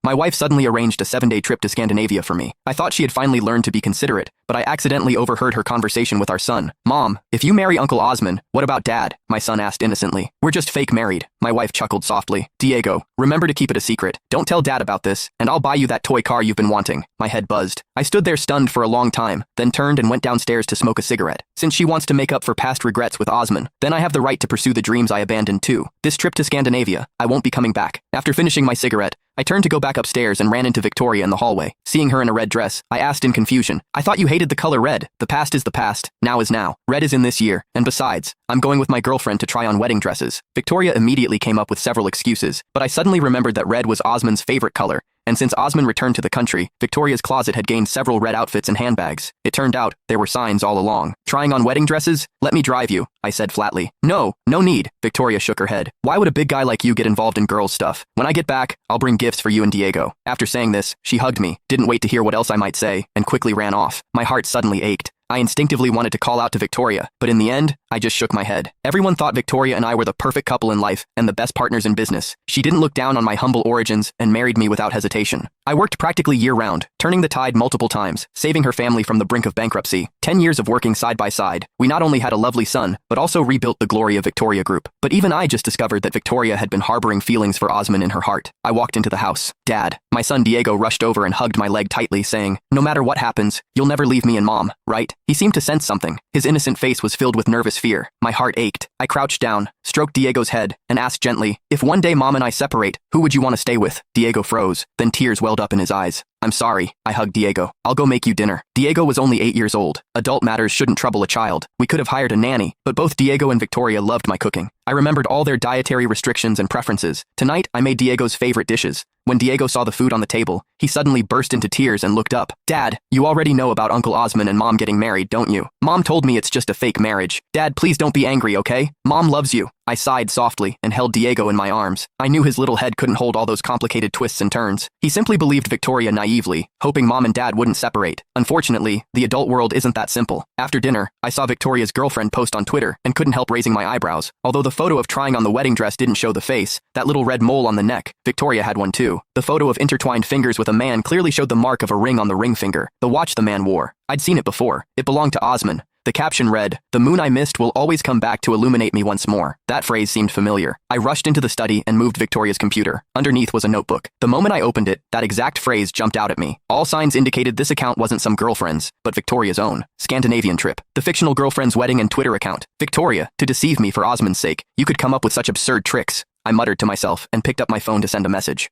My wife suddenly arranged a 7-day trip to Scandinavia for me. I thought she had finally learned to be considerate, but I accidentally overheard her conversation with our son. Mom, if you marry Uncle Osmond, what about Dad? My son asked innocently. We're just fake married. My wife chuckled softly. Diego, remember to keep it a secret. Don't tell Dad about this, and I'll buy you that toy car you've been wanting. My head buzzed. I stood there stunned for a long time, then turned and went downstairs to smoke a cigarette. Since she wants to make up for past regrets with Osmond, then I have the right to pursue the dreams I abandoned too. This trip to Scandinavia, I won't be coming back. After finishing my cigarette, I turned to go back upstairs and ran into Victoria in the hallway. Seeing her in a red dress, I asked in confusion, I thought you hated the color red. The past is the past, now is now. Red is in this year, and besides, I'm going with my girlfriend to try on wedding dresses. Victoria immediately came up with several excuses, but I suddenly remembered that red was Osmond's favorite color, and since Osmond returned to the country, Victoria's closet had gained several red outfits and handbags. It turned out, there were signs all along. Trying on wedding dresses? Let me drive you, I said flatly. No need. Victoria shook her head. Why would a big guy like you get involved in girls' stuff? When I get back, I'll bring gifts for you and Diego. After saying this, she hugged me, didn't wait to hear what else I might say, and quickly ran off. My heart suddenly ached. I instinctively wanted to call out to Victoria, but in the end, I just shook my head. Everyone thought Victoria and I were the perfect couple in life and the best partners in business. She didn't look down on my humble origins and married me without hesitation. I worked practically year-round, turning the tide multiple times, saving her family from the brink of bankruptcy. 10 years of working side by side, we not only had a lovely son, but also rebuilt the glory of Victoria Group. But even I just discovered that Victoria had been harboring feelings for Osmond in her heart. I walked into the house. Dad. My son Diego rushed over and hugged my leg tightly, saying, no matter what happens, you'll never leave me and Mom, right? He seemed to sense something. His innocent face was filled with nervous fear. My heart ached. I crouched down, stroked Diego's head, and asked gently, if one day Mom and I separate, who would you want to stay with? Diego froze, then tears welled up in his eyes. I'm sorry, I hugged Diego. I'll go make you dinner. Diego was only 8 years old. Adult matters shouldn't trouble a child. We could have hired a nanny, but both Diego and Victoria loved my cooking. I remembered all their dietary restrictions and preferences. Tonight, I made Diego's favorite dishes. When Diego saw the food on the table, he suddenly burst into tears and looked up. Dad, you already know about Uncle Osmond and Mom getting married, don't you? Mom told me it's just a fake marriage. Dad, please don't be angry, okay? Mom loves you. I sighed softly and held Diego in my arms. I knew his little head couldn't hold all those complicated twists and turns. He simply believed Victoria naively, hoping Mom and Dad wouldn't separate. Unfortunately, the adult world isn't that simple. After dinner, I saw Victoria's girlfriend post on Twitter and couldn't help raising my eyebrows. Although the photo of trying on the wedding dress didn't show the face, that little red mole on the neck, Victoria had one too. The photo of intertwined fingers with a man clearly showed the mark of a ring on the ring finger, the watch the man wore. I'd seen it before. It belonged to Osmond. The caption read, "The moon I missed will always come back to illuminate me once more." That phrase seemed familiar. I rushed into the study and moved Victoria's computer. Underneath was a notebook. The moment I opened it, that exact phrase jumped out at me. All signs indicated this account wasn't some girlfriend's, but Victoria's own. Scandinavian trip. The fictional girlfriend's wedding and Twitter account. Victoria, to deceive me for Osmond's sake. You could come up with such absurd tricks. I muttered to myself and picked up my phone to send a message.